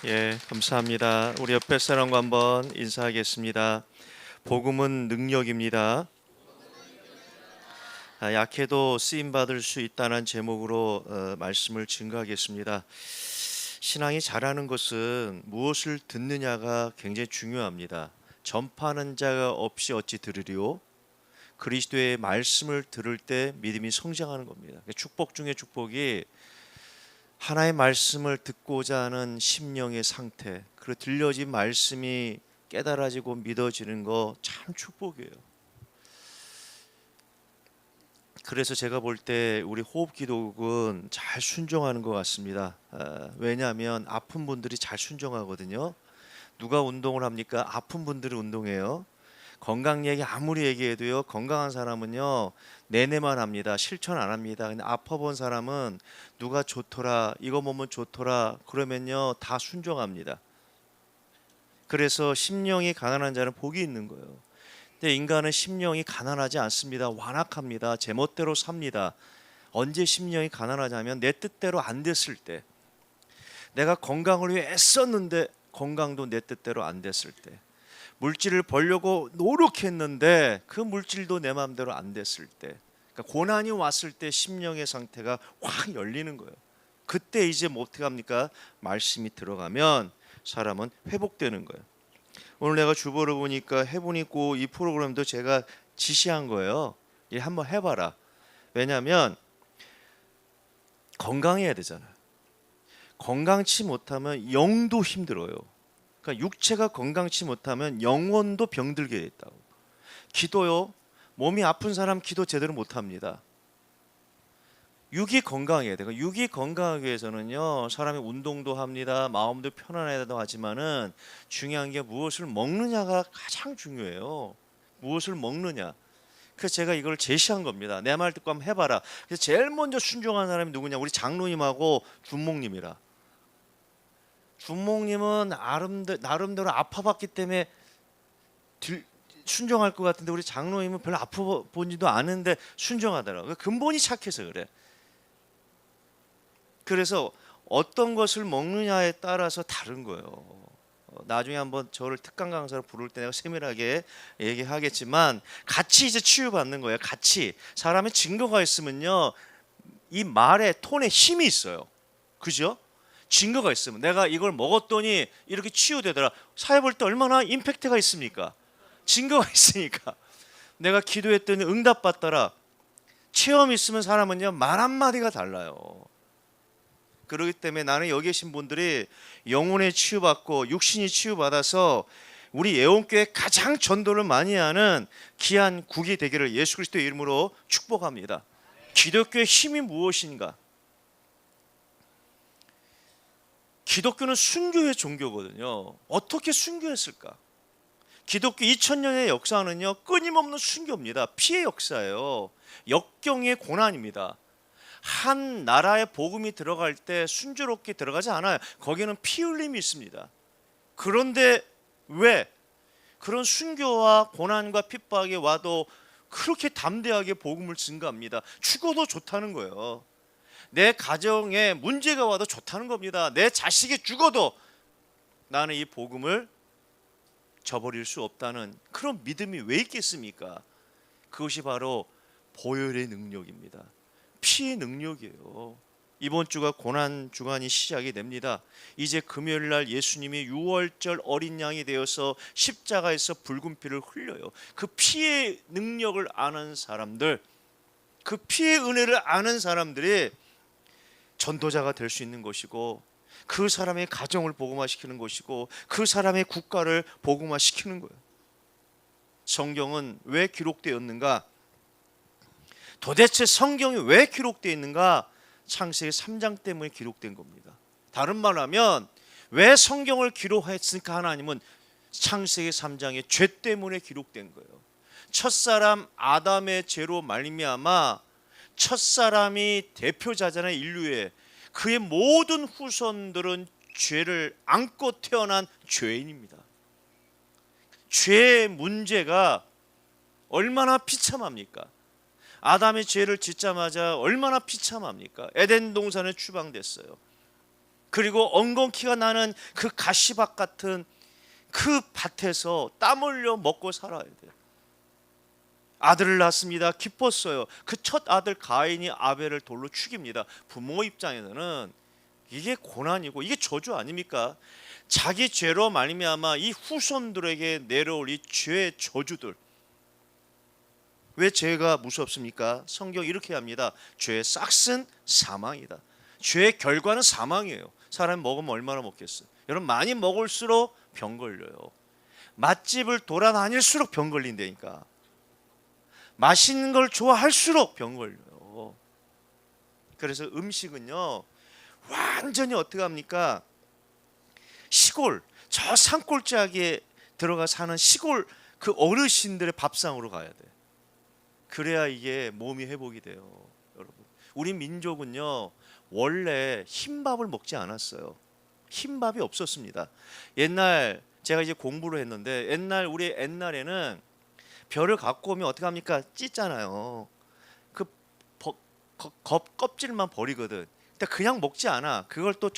예, 감사합니다. 우리 옆에 사람과 한번 인사하겠습니다. 복음은 능력입니다. 약해도 쓰임 받을 수 있다는 제목으로 말씀을 증거하겠습니다. 신앙이 자라는 것은 무엇을 듣느냐가 굉장히 중요합니다. 전파하는 자가 없이 어찌 들으리요? 그리스도의 말씀을 들을 때 믿음이 성장하는 겁니다. 축복 중에 축복이 하나의 말씀을 듣고자 하는 심령의 상태, 그리고 들려진 말씀이 깨달아지고 믿어지는 거 참 축복이에요. 그래서 제가 볼 때 우리 호흡기도국은 잘 순종하는 것 같습니다. 왜냐하면 아픈 분들이 잘 순종하거든요. 누가 운동을 합니까? 아픈 분들이 운동해요. 건강 얘기 아무리 얘기해도요, 건강한 사람은요 내내만 합니다. 실천 안 합니다. 근데 아파본 사람은 누가 좋더라, 이거 먹으면 좋더라 그러면요 다 순종합니다. 그래서 심령이 가난한 자는 복이 있는 거예요. 근데 인간은 심령이 가난하지 않습니다. 완악합니다. 제멋대로 삽니다. 언제 심령이 가난하냐면 내 뜻대로 안 됐을 때, 내가 건강을 위해 애썼는데 건강도 내 뜻대로 안 됐을 때, 물질을 벌려고 노력했는데 그 물질도 내 마음대로 안 됐을 때, 그러니까 고난이 왔을 때 심령의 상태가 확 열리는 거예요. 그때 이제 뭐 어떻게 합니까? 말씀이 들어가면 사람은 회복되는 거예요. 오늘 내가 주보를 보니까 해본 있고 이 프로그램도 제가 지시한 거예요. 이 한번 해봐라. 왜냐하면 건강해야 되잖아요. 건강치 못하면 영도 힘들어요. 그러니까 육체가 건강치 못하면 영혼도 병들게 있다고. 기도요. 몸이 아픈 사람 기도 제대로 못합니다. 육이 건강해야 돼요. 육이 건강하기 위해서는요, 사람이 운동도 합니다. 마음도 편안해야 하지만은 중요한 게 무엇을 먹느냐가 가장 중요해요. 무엇을 먹느냐. 그래서 제가 이걸 제시한 겁니다. 내 말 듣고 한번 해봐라. 그래서 제일 먼저 순종한 사람이 누구냐? 우리 장로님하고 준목님이라. 준목님은 나름대로 아파봤기 때문에 순종할 것 같은데, 우리 장로님은 별로 아파본지도 않은데 순종하더라고요. 근본이 착해서 그래. 그래서 어떤 것을 먹느냐에 따라서 다른 거예요. 나중에 한번 저를 특강 강사로 부를 때 내가 세밀하게 얘기하겠지만, 같이 이제 치유받는 거예요. 같이 사람의 증거가 있으면요, 이 말에 톤에 힘이 있어요. 그죠? 증거가 있으면, 내가 이걸 먹었더니 이렇게 치유되더라. 사회 볼 때 얼마나 임팩트가 있습니까? 증거가 있으니까. 내가 기도했더니 응답받더라. 체험이 있으면 사람은요 말 한마디가 달라요. 그렇기 때문에 나는 여기 계신 분들이 영혼의 치유받고 육신이 치유받아서 우리 예원교회 가장 전도를 많이 하는 귀한 국이 되기를 예수 그리스도의 이름으로 축복합니다. 기독교의 힘이 무엇인가? 기독교는 순교의 종교거든요. 어떻게 순교했을까? 기독교 2000년의 역사는요, 끊임없는 순교입니다. 피해 역사예요. 역경의 고난입니다. 한 나라의 복음이 들어갈 때 순조롭게 들어가지 않아요. 거기는 피 흘림이 있습니다. 그런데 왜 그런 순교와 고난과 핍박이 와도 그렇게 담대하게 복음을 증거합니다? 죽어도 좋다는 거예요. 내 가정에 문제가 와도 좋다는 겁니다. 내 자식이 죽어도 나는 이 복음을 저버릴 수 없다는 그런 믿음이 왜 있겠습니까? 그것이 바로 보혈의 능력입니다. 피의 능력이에요. 이번 주가 고난 주간이 시작이 됩니다. 이제 금요일 날 예수님이 유월절 어린 양이 되어서 십자가에서 붉은 피를 흘려요. 그 피의 능력을 아는 사람들, 그 피의 은혜를 아는 사람들이 전도자가 될 수 있는 것이고, 그 사람의 가정을 복음화시키는 것이고, 그 사람의 국가를 복음화시키는 거예요. 성경은 왜 기록되었는가? 도대체 성경이 왜 기록되어 있는가? 창세기 3장 때문에 기록된 겁니다. 다른 말로 하면 왜 성경을 기록했을까? 하나님은 창세기 3장의 죄 때문에 기록된 거예요. 첫사람 아담의 죄로 말미암아 첫사람이 대표자잖아요. 인류의 그의 모든 후손들은 죄를 안고 태어난 죄인입니다. 죄의 문제가 얼마나 비참합니까? 아담의 죄를 짓자마자 얼마나 비참합니까? 에덴 동산에 추방됐어요. 그리고 엉겅퀴가 나는 그 가시밭 같은 그 밭에서 땀 흘려 먹고 살아야 돼요. 아들을 낳습니다. 기뻤어요. 그 첫 아들 가인이 아벨을 돌로 죽입니다. 부모 입장에서는 이게 고난이고 이게 저주 아닙니까? 자기 죄로 말미암아 이 후손들에게 내려올 이 죄의 저주들. 왜 죄가 무섭습니까? 성경 이렇게 합니다. 죄의 싹은 사망이다. 죄의 결과는 사망이에요. 사람이 먹으면 얼마나 먹겠어요? 여러분, 많이 먹을수록 병 걸려요. 맛집을 돌아다닐수록 병 걸린다니까. 맛있는 걸 좋아할수록 병 걸려요. 그래서 음식은요, 완전히 어떻게 합니까? 시골, 저 산골짜기에 들어가 사는 시골 그 어르신들의 밥상으로 가야 돼. 그래야 이게 몸이 회복이 돼요. 여러분, 우리 민족은요 원래 흰밥을 먹지 않았어요. 흰밥이 없었습니다. 옛날 제가 이제 공부를 했는데 우리 옛날에는 벼를 갖고 오면 어떻게 합니까? 찢잖아요. 그 껍질만 버리거든. 근데 그냥 먹지 않아. 그걸 또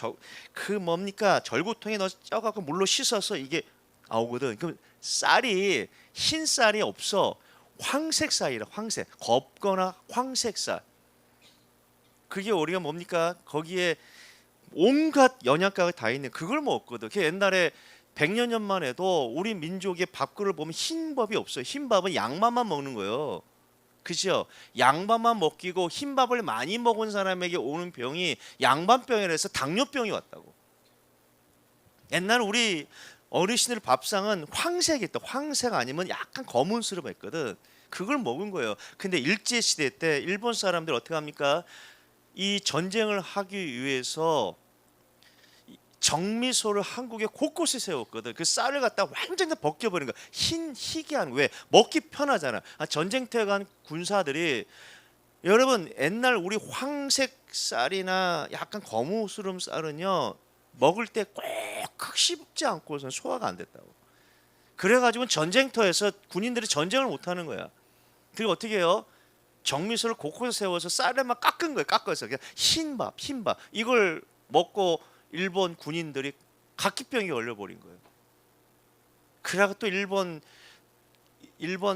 그 뭡니까? 절구통에 넣어 쪄갖고 물로 씻어서 이게 나오거든. 그럼 쌀이 흰 쌀이 없어. 황색 쌀이라. 황색, 곱거나 황색 쌀. 그게 우리가 뭡니까? 거기에 온갖 영양가가 다 있는 그걸 먹었거든. 그 옛날에 100년 전만 해도 우리 민족의 밥그릇을 보면 흰밥이 없어요. 흰밥은 양밥만 먹는 거예요. 그죠? 양밥만 먹기고 흰밥을 많이 먹은 사람에게 오는 병이 양반병이라서 당뇨병이 왔다고. 옛날 우리 어르신들 밥상은 황색이었다. 황색 아니면 약간 검은스름했거든. 그걸 먹은 거예요. 근데 일제시대 때 일본 사람들 어떻게 합니까? 이 전쟁을 하기 위해서 정미소를 한국에 곳곳에 세웠거든. 그 쌀을 갖다 완전히 벗겨버린 거야. 희귀한. 왜? 먹기 편하잖아. 전쟁터에 간 군사들이, 여러분 옛날 우리 황색 쌀이나 약간 거무스름 쌀은요 먹을 때 꼭 씹지 않고선 소화가 안 됐다고. 그래가지고 전쟁터에서 군인들이 전쟁을 못하는 거야. 그리고 어떻게 해요? 정미소를 곳곳에 세워서 쌀에만 깎은 거예요. 깎아서 그냥 흰밥 이걸 먹고 일본 군인들이 각기병이 걸려버린 거예요. 그래가 또 일본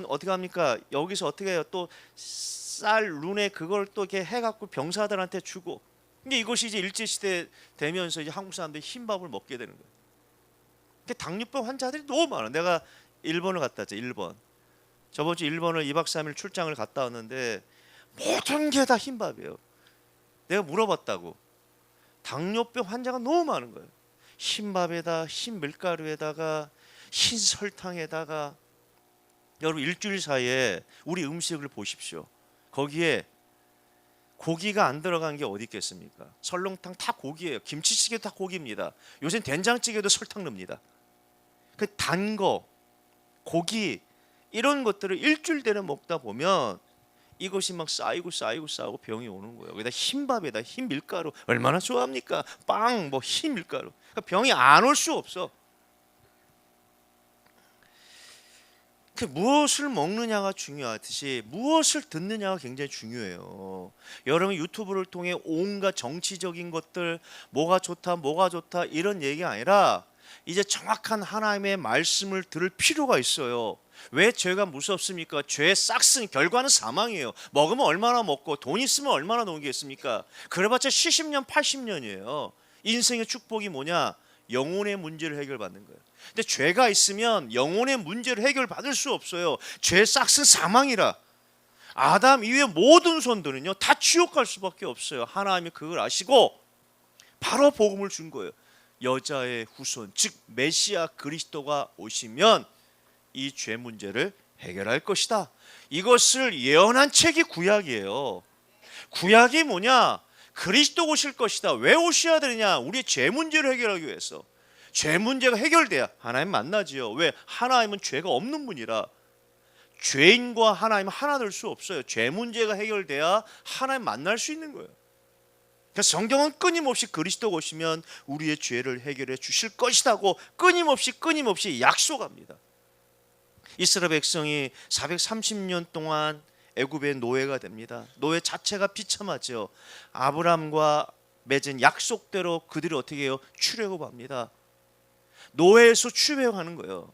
어떻게 합니까? 여기서 어떻게 해요? 또 쌀 룬에 그걸 또 이렇게 해갖고 병사들한테 주고. 근데 이것이 이제 일제 시대 되면서 이제 한국 사람들이 흰밥을 먹게 되는 거예요. 근데 당뇨병 환자들이 너무 많아. 내가 일본을 갔다 왔죠. 일본. 저번 주 일본을 2박 3일 출장을 갔다 왔는데 모든 게 다 흰밥이에요. 내가 물어봤다고. 당뇨병 환자가 너무 많은 거예요. 흰밥에다 흰 밀가루에다가 흰 설탕에다가. 여러분, 일주일 사이에 우리 음식을 보십시오. 거기에 고기가 안 들어간 게 어디 있겠습니까? 설렁탕 다 고기예요. 김치찌개 다 고기입니다. 요새 된장찌개도 설탕 넣습니다. 그 단 거, 고기 이런 것들을 일주일 내내 먹다 보면 이것이 막 쌓이고 병이 오는 거예요. 거기다 흰밥에다 흰 밀가루 얼마나 좋아합니까? 빵, 뭐 흰 밀가루. 그러니까 병이 안 올 수 없어. 그 무엇을 먹느냐가 중요하듯이 무엇을 듣느냐가 굉장히 중요해요. 여러분 유튜브를 통해 온갖 정치적인 것들 뭐가 좋다 이런 얘기가 아니라 이제 정확한 하나님의 말씀을 들을 필요가 있어요. 왜 죄가 무섭습니까? 죄의 싹슨 결과는 사망이에요. 먹으면 얼마나 먹고 돈 있으면 얼마나 놀겠습니까? 그래봤자 70년 80년이에요. 인생의 축복이 뭐냐? 영혼의 문제를 해결받는 거예요. 근데 죄가 있으면 영혼의 문제를 해결받을 수 없어요. 죄의 싹은 사망이라. 아담 이후의 모든 손들은요 다 지옥 갈 수밖에 없어요. 하나님이 그걸 아시고 바로 복음을 준 거예요. 여자의 후손, 즉 메시아 그리스도가 오시면 이 죄 문제를 해결할 것이다. 이것을 예언한 책이 구약이에요. 구약이 뭐냐? 그리스도 오실 것이다. 왜 오셔야 되느냐? 우리의 죄 문제를 해결하기 위해서. 죄 문제가 해결돼야 하나님 만나지요. 왜? 하나님은 죄가 없는 분이라. 죄인과 하나님은 하나 될 수 없어요. 죄 문제가 해결돼야 하나님 만날 수 있는 거예요. 그래서 성경은 끊임없이 그리스도가 오시면 우리의 죄를 해결해 주실 것이라고 끊임없이 약속합니다. 이스라엘 백성이 430년 동안 애굽의 노예가 됩니다. 노예 자체가 비참하죠. 아브람과 맺은 약속대로 그들이 어떻게 해요? 출애굽합니다. 노예에서 출애굽하는 거예요.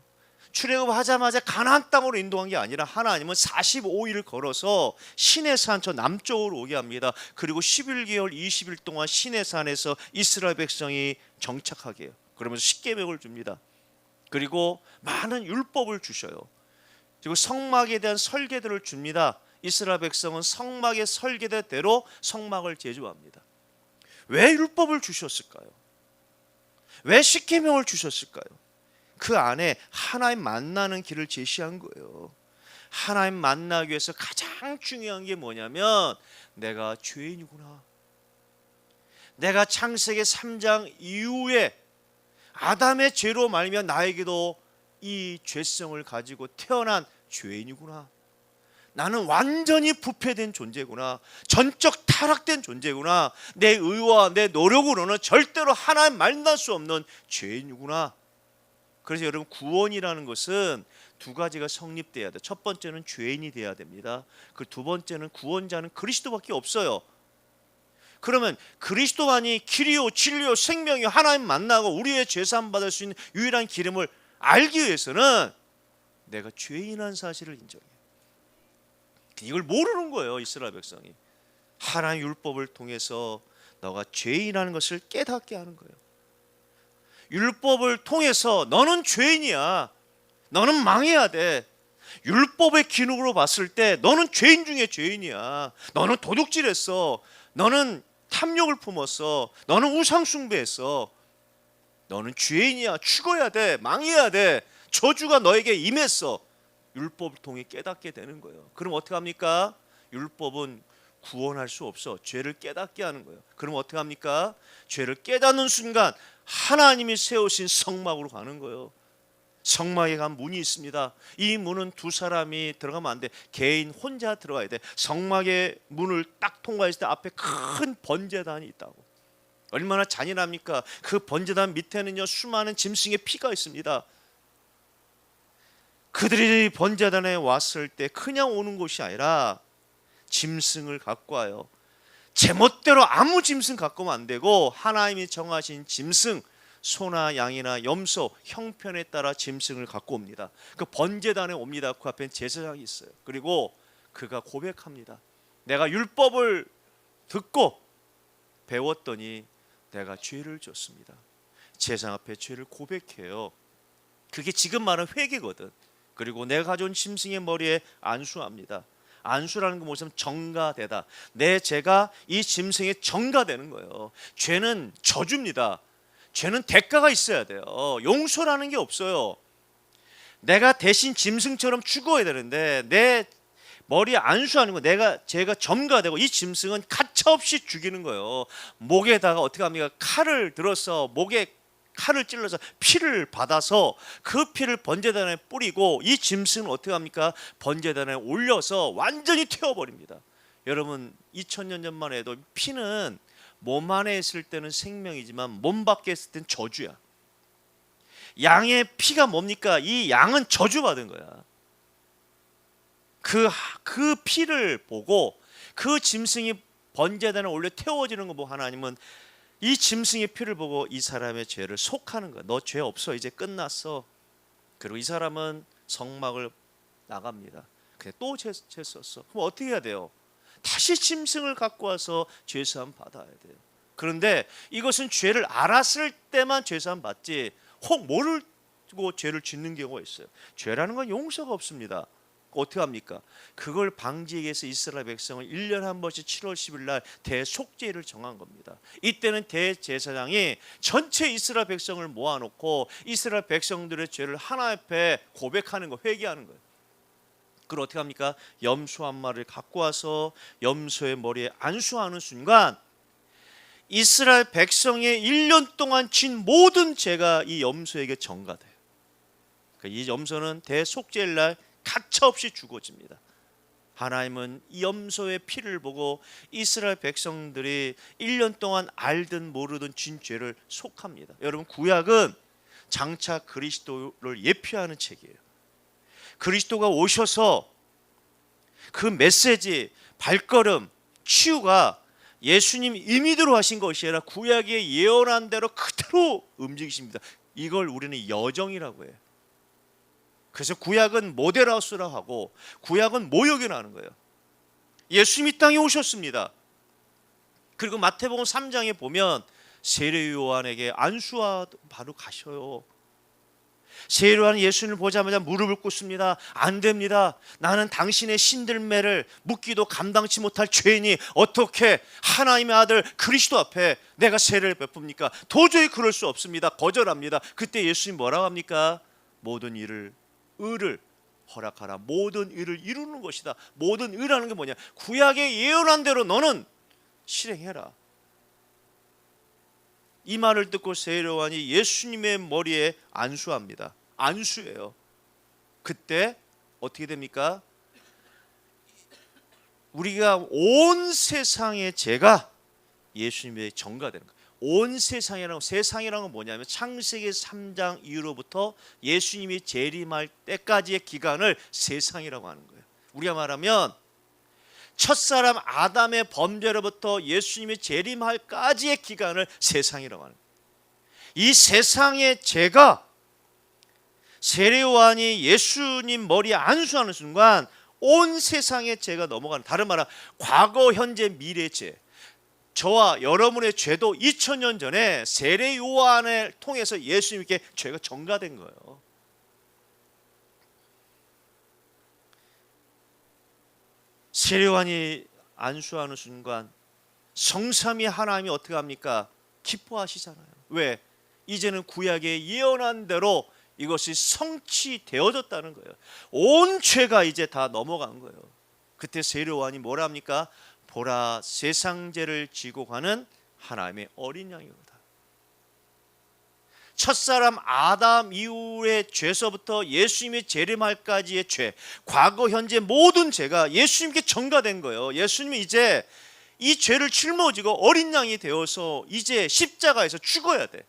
출애굽하자마자 가나안 땅으로 인도한 게 아니라 하나님은 45일을 걸어서 시내산 저 남쪽으로 오게 합니다. 그리고 11개월 20일 동안 시내산에서 이스라엘 백성이 정착하게 해요. 그러면서 십계명을 줍니다. 그리고 많은 율법을 주셔요. 그리고 성막에 대한 설계들을 줍니다. 이스라엘 백성은 성막의 설계대로 성막을 제조합니다. 왜 율법을 주셨을까요? 왜 십계명을 주셨을까요? 그 안에 하나님 만나는 길을 제시한 거예요. 하나님 만나기 위해서 가장 중요한 게 뭐냐면 내가 죄인이구나. 내가 창세기 3장 이후에 아담의 죄로 말미암아 나에게도 이 죄성을 가지고 태어난 죄인이구나. 나는 완전히 부패된 존재구나. 전적 타락된 존재구나. 내 의와 내 노력으로는 절대로 하나님 만날 수 없는 죄인이구나. 그래서 여러분 구원이라는 것은 두 가지가 성립돼야 돼. 첫 번째는 죄인이 돼야 됩니다. 그 두 번째는 구원자는 그리스도밖에 없어요. 그러면 그리스도만이 길이요 진리요 생명이요 하나님 만나고 우리의 죄사함 받을 수 있는 유일한 길임을 알기 위해서는 내가 죄인한 사실을 인정해요. 이걸 모르는 거예요. 이스라엘 백성이 하나님 율법을 통해서 너가 죄인이라는 것을 깨닫게 하는 거예요. 율법을 통해서 너는 죄인이야. 너는 망해야 돼. 율법의 기능으로 봤을 때 너는 죄인 중에 죄인이야. 너는 도둑질했어. 너는 탐욕을 품었어. 너는 우상 숭배했어. 너는 죄인이야. 죽어야 돼. 망해야 돼. 저주가 너에게 임했어. 율법을 통해 깨닫게 되는 거예요. 그럼 어떻게 합니까? 율법은 구원할 수 없어. 죄를 깨닫게 하는 거예요. 그럼 어떻게 합니까? 죄를 깨닫는 순간 하나님이 세우신 성막으로 가는 거예요. 성막에 간 문이 있습니다. 이 문은 두 사람이 들어가면 안 돼. 개인 혼자 들어가야 돼. 성막의 문을 딱 통과했을 때 앞에 큰 번제단이 있다고. 얼마나 잔인합니까? 그 번제단 밑에는요 수많은 짐승의 피가 있습니다. 그들이 번제단에 왔을 때 그냥 오는 곳이 아니라 짐승을 갖고 와요. 제멋대로 아무 짐승 갖고 오면 안 되고 하나님이 정하신 짐승, 소나 양이나 염소 형편에 따라 짐승을 갖고 옵니다. 그 번제단에 옵니다. 그 앞에 제사장이 있어요. 그리고 그가 고백합니다. 내가 율법을 듣고 배웠더니 내가 죄를 졌습니다. 제사장 앞에 죄를 고백해요. 그게 지금 말하는 회개거든. 그리고 내가 가져온 짐승의 머리에 안수합니다. 안수라는 건 뭐냐면 정가되다. 내 죄가 이 짐승에 정가되는 거예요. 죄는 저주입니다. 죄는 대가가 있어야 돼요. 용서라는 게 없어요. 내가 대신 짐승처럼 죽어야 되는데 내 머리에 안수하는 거 제가 점가되고 이 짐승은 가차없이 죽이는 거예요. 목에다가 어떻게 합니까? 칼을 들어서 목에 칼을 찔러서 피를 받아서 그 피를 번제단에 뿌리고 이 짐승은 어떻게 합니까? 번제단에 올려서 완전히 태워버립니다. 여러분 2000년 전만 해도 피는 몸 안에 있을 때는 생명이지만 몸 밖에 있을 때는 저주야. 양의 피가 뭡니까? 이 양은 저주받은 거야. 그 피를 보고 그 짐승이 번제단에 올려 태워지는 거 보고 하나님은 이 짐승의 피를 보고 이 사람의 죄를 속하는 거야. 너 죄 없어. 이제 끝났어. 그리고 이 사람은 성막을 나갑니다. 근데 또 죄 썼어. 그럼 어떻게 해야 돼요? 다시 짐승을 갖고 와서 죄사함 받아야 돼요. 그런데 이것은 죄를 알았을 때만 죄사함 받지 혹 모르고 죄를 짓는 경우가 있어요. 죄라는 건 용서가 없습니다. 어떻게 합니까? 그걸 방지하기 위해서 이스라엘 백성을 1년에 한 번씩 7월 10일 날 대속죄를 정한 겁니다. 이때는 대제사장이 전체 이스라엘 백성을 모아놓고 이스라엘 백성들의 죄를 하나님 앞에 고백하는 거, 회개하는 거예요. 그걸 어떻게 합니까? 염소 한 마리를 갖고 와서 염소의 머리에 안수하는 순간 이스라엘 백성의 1년 동안 진 모든 죄가 이 염소에게 전가돼요. 그러니까 이 염소는 대속죄일 날 가차없이 죽어집니다. 하나님은 이 염소의 피를 보고 이스라엘 백성들이 1년 동안 알든 모르든 진 죄를 속합니다. 여러분 구약은 장차 그리스도를 예표하는 책이에요. 그리스도가 오셔서 그 메시지, 발걸음, 치유가 예수님 임의대로 하신 것이 아니라 구약에 예언한 대로 그대로 움직이십니다. 이걸 우리는 여정이라고 해요. 그래서 구약은 모델하우스라고 하고 구약은 모욕이라는 거예요. 예수님이 땅에 오셨습니다. 그리고 마태복음 3장에 보면 세례 요한에게 안수하 바로 가셔요. 세례 요한은 예수님을 보자마자 무릎을 꿇습니다. 안 됩니다. 나는 당신의 신들매를 묻기도 감당치 못할 죄인이 어떻게 하나님의 아들 그리스도 앞에 내가 세례를 베풉니까? 도저히 그럴 수 없습니다. 거절합니다. 그때 예수님 뭐라고 합니까? 모든 일을 의를 허락하라. 모든 의를 이루는 것이다. 모든 의라는 게 뭐냐? 구약에 예언한 대로 너는 실행해라. 이 말을 듣고 세례 요한이 예수님의 머리에 안수합니다. 안수예요. 그때 어떻게 됩니까? 우리가 온 세상의 죄가 예수님의 전가되는 거예요. 온 세상이라는 건 뭐냐면 창세기 3장 이후로부터 예수님이 재림할 때까지의 기간을 세상이라고 하는 거예요. 우리가 말하면 첫사람 아담의 범죄로부터 예수님이 재림할까지의 기간을 세상이라고 하는 거예요. 이 세상의 죄가 세례 요한이 예수님 머리에 안수하는 순간 온 세상의 죄가 넘어가는, 다른 말은 과거, 현재, 미래의 죄, 저와 여러분의 죄도 2000년 전에 세례 요한을 통해서 예수님께 죄가 전가된 거예요. 세례 요한이 안수하는 순간 성삼위 하나님이 어떻게 합니까? 기뻐하시잖아요. 왜? 이제는 구약에 예언한 대로 이것이 성취되어졌다는 거예요. 온 죄가 이제 다 넘어간 거예요. 그때 세례 요한이 뭐라 합니까? 보라, 세상 죄를 지고 가는 하나님의 어린 양이로다. 첫사람 아담 이후의 죄서부터 예수님이 재림할까지의 죄, 과거 현재 모든 죄가 예수님께 전가된 거예요. 예수님이 이제 이 죄를 짊어지고 어린 양이 되어서 이제 십자가에서 죽어야 돼.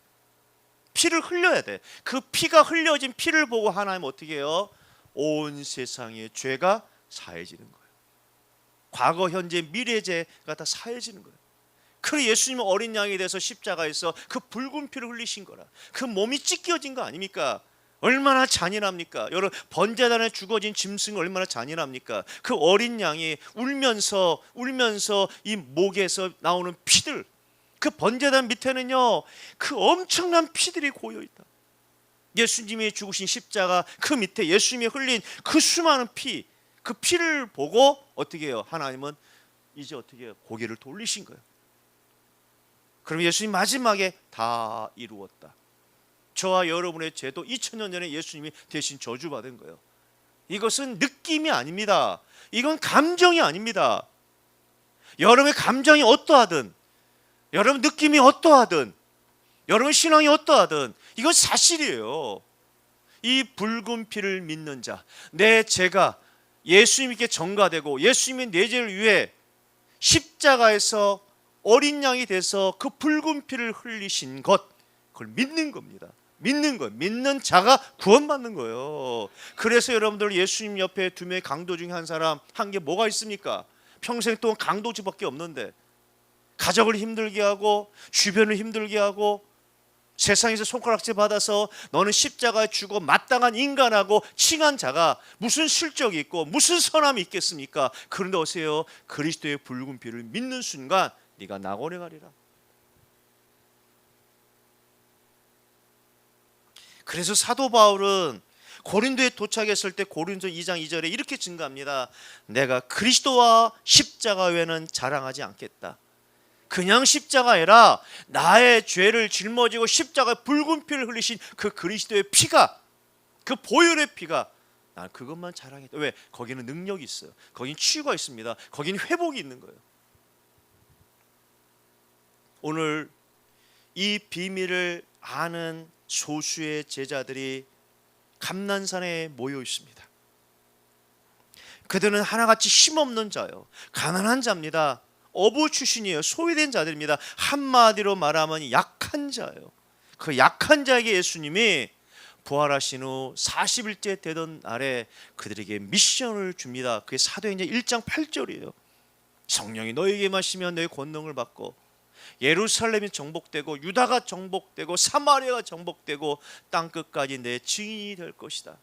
피를 흘려야 돼. 그 피가 흘려진 피를 보고 하나님 어떻게 해요? 온 세상의 죄가 사해지는 거예요. 과거 현재 미래 죄가 다 사해지는 거예요. 그래 예수님은 어린 양이 돼서 십자가에서 그 붉은 피를 흘리신 거라. 그 몸이 찢겨진 거 아닙니까? 얼마나 잔인합니까? 여러분, 번제단에 죽어진 짐승이 얼마나 잔인합니까? 그 어린 양이 울면서 이 목에서 나오는 피들, 그 번제단 밑에는요 그 엄청난 피들이 고여있다. 예수님이 죽으신 십자가 그 밑에 예수님이 흘린 그 수많은 피, 그 피를 보고 어떻게 해요? 하나님은 이제 어떻게 해요? 고개를 돌리신 거예요. 그럼 예수님 마지막에 다 이루었다. 저와 여러분의 죄도 2000년 전에 예수님이 대신 저주받은 거예요. 이것은 느낌이 아닙니다. 이건 감정이 아닙니다. 여러분의 감정이 어떠하든, 여러분 느낌이 어떠하든, 여러분 신앙이 어떠하든 이건 사실이에요. 이 붉은 피를 믿는 자, 내 죄가 예수님께 전가되고 예수님이 내 죄를 위해 십자가에서 어린 양이 돼서 그 붉은 피를 흘리신 것, 그걸 믿는 겁니다. 믿는 거예요. 믿는 자가 구원받는 거예요. 그래서 여러분들 예수님 옆에 두 명의 강도 중에 한 사람 한 게 뭐가 있습니까? 평생 동안 강도주밖에 없는데 가족을 힘들게 하고 주변을 힘들게 하고 세상에서 손가락질 받아서 너는 십자가에 죽어 마땅한 인간하고 칭한 자가 무슨 실적이 있고 무슨 선함이 있겠습니까? 그런데 오세요. 그리스도의 붉은 피를 믿는 순간 네가 낙원에 가리라. 그래서 사도 바울은 고린도에 도착했을 때 고린도 2장 2절에 이렇게 증거합니다. 내가 그리스도와 십자가 외에는 자랑하지 않겠다. 그냥 십자가 아니라 나의 죄를 짊어지고 십자가에 붉은 피를 흘리신 그 그리스도의 피가, 그 보혈의 피가, 난 그것만 자랑했다. 왜? 거기는 능력이 있어요. 거긴 치유가 있습니다. 거긴 회복이 있는 거예요. 오늘 이 비밀을 아는 소수의 제자들이 감난산에 모여 있습니다. 그들은 하나같이 힘없는 자요, 가난한 자입니다. 어부 출신이에요. 소외된 자들입니다. 한마디로 말하면 약한 자예요. 그 약한 자에게 예수님이 부활하신 후 40일째 되던 날에 그들에게 미션을 줍니다. 그게 사도행전 1장 8절이에요. 성령이 너에게 마시면 너의 권능을 받고 예루살렘이 정복되고 유다가 정복되고 사마리아가 정복되고 땅끝까지 내 증인이 될 것이다.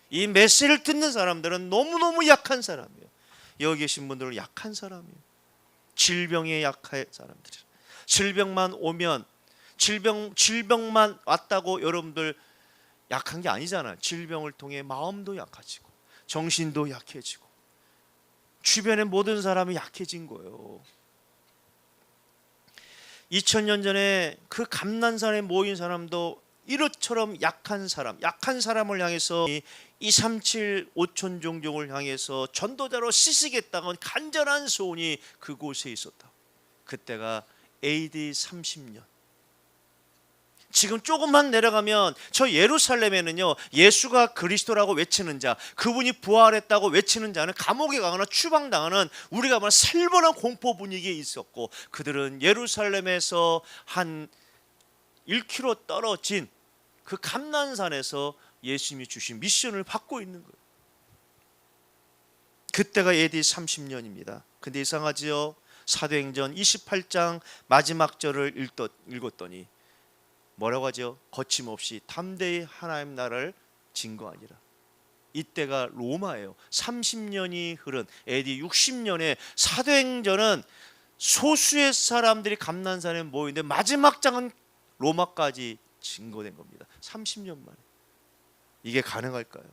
이 메시지를 듣는 사람들은 너무너무 약한 사람이에요. 여기 계신 분들은 약한 사람이에요. 질병에 약한 사람들이에요. 질병만 오면 질병만 왔다고 여러분들 약한 게 아니잖아요. 질병을 통해 마음도 약해지고 정신도 약해지고 주변의 모든 사람이 약해진 거예요. 2000년 전에 그 감난산에 모인 사람도 이렇처럼 약한 사람을 향해서 237 5천 종족을 향해서 전도자로 쓰시겠다는 간절한 소원이 그곳에 있었다. 그때가 AD 30년. 지금 조금만 내려가면 저 예루살렘에는요, 예수가 그리스도라고 외치는 자, 그분이 부활했다고 외치는 자는 감옥에 가거나 추방당하는, 우리가 말하는 살벌한 공포 분위기에 있었고, 그들은 예루살렘에서 한 1km 떨어진 그 감난산에서 예수님이 주신 미션을 받고 있는 거예요. 그때가 AD 30년입니다. 근데 이상하지요? 사도행전 28장 마지막 절을 읽었더니 뭐라고 하죠? 거침없이 담대히 하나님 나라를 증거하니라. 이때가 로마예요. 30년이 흐른 AD 60년에 사도행전은 소수의 사람들이 감난산에 모이는데 마지막 장은 로마까지 증거된 겁니다. 30년 만에. 이게 가능할까요?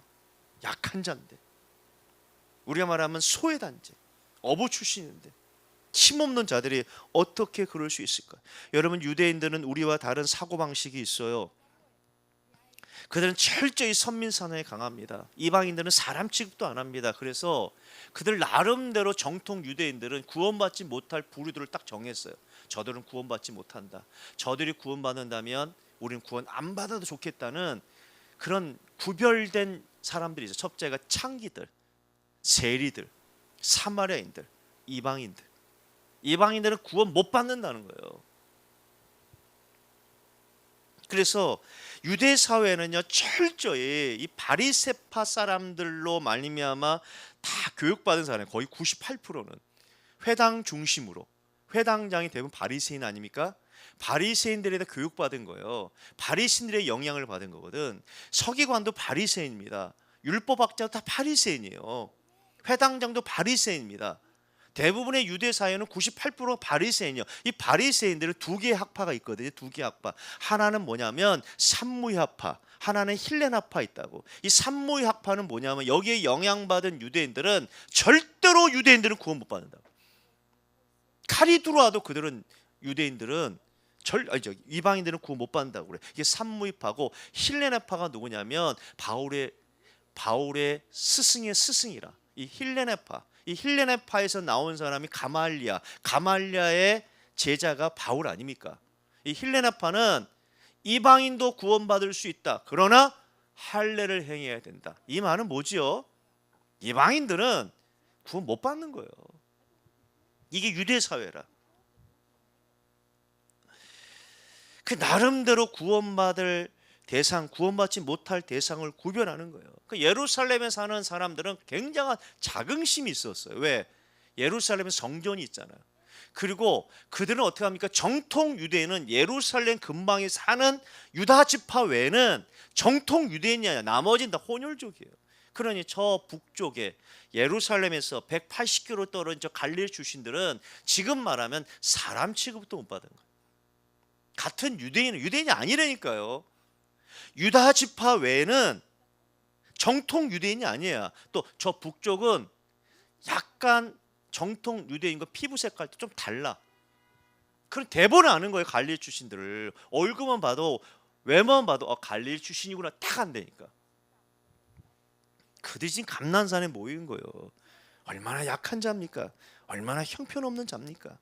약한 자인데, 우리가 말하면 소외단체, 어부 출신인데 힘없는 자들이 어떻게 그럴 수 있을까? 여러분, 유대인들은 우리와 다른 사고방식이 있어요. 그들은 철저히 선민사상에 강합니다. 이방인들은 사람 취급도 안 합니다. 그래서 그들 나름대로 정통 유대인들은 구원받지 못할 부류들을 딱 정했어요. 저들은 구원받지 못한다. 저들이 구원받는다면 우리는 구원 안 받아도 좋겠다는 그런 구별된 사람들이 있어요. 첫째가 창기들, 세리들, 사마리아인들, 이방인들. 이방인들은 구원 못 받는다는 거예요. 그래서 유대 사회는요, 철저히 이 바리새파 사람들로 말미암아 다 교육받은 사람, 거의 98%는 회당 중심으로, 회당장이 대부분 바리새인 아닙니까? 바리새인들에 대해 교육받은 거예요. 바리새인들의 영향을 받은 거거든. 서기관도 바리새인입니다. 율법학자도 다 바리새인이에요. 회당장도 바리새인입니다. 대부분의 유대 사회는 98% 바리새인이요. 이 바리새인들은 두 개의 학파가 있거든요. 두 개의 학파. 하나는 뭐냐면 산무이학파, 하나는 힐레나파 있다고. 이 산무이학파는 뭐냐면 여기에 영향받은 유대인들은 절대로 유대인들은 구원 못 받는다. 칼이 들어와도 그들은 유대인들은 이방인들은 구원 못 받는다고 그래. 이게 산무이파고, 힐레나파가 누구냐면 바울의 스승의 스승이라. 이 힐레나파. 이 힐레나파에서 나온 사람이 가말리아의 제자가 바울 아닙니까? 이 힐레나파는 이방인도 구원받을 수 있다. 그러나 할례를 행해야 된다. 이 말은 뭐지요? 이방인들은 구원 못 받는 거예요. 이게 유대 사회라. 그 나름대로 구원받을 대상, 구원받지 못할 대상을 구별하는 거예요. 그 예루살렘에 사는 사람들은 굉장한 자긍심이 있었어요. 왜? 예루살렘에 성전이 있잖아요. 그리고 그들은 어떻게 합니까? 정통 유대인은 예루살렘 근방에 사는 유다 지파 외에는 정통 유대인이 아니라 나머지는 다 혼혈족이에요. 그러니 저 북쪽에 예루살렘에서 180km 떨어진 저 갈릴리 출신들은 지금 말하면 사람 취급도 못 받은 거예요. 같은 유대인이 아니라니까요. 유다 지파 외에는 정통 유대인이 아니에요. 또 저 북쪽은 약간 정통 유대인과 피부 색깔도 좀 달라. 그럼 대본을 아는 거예요. 갈릴리 출신들을 얼굴만 봐도, 외모만 봐도 갈릴리 출신이구나 딱 안되니까. 그들이 지금 감난산에 모인 거예요. 얼마나 약한 자입니까? 얼마나 형편없는 자입니까?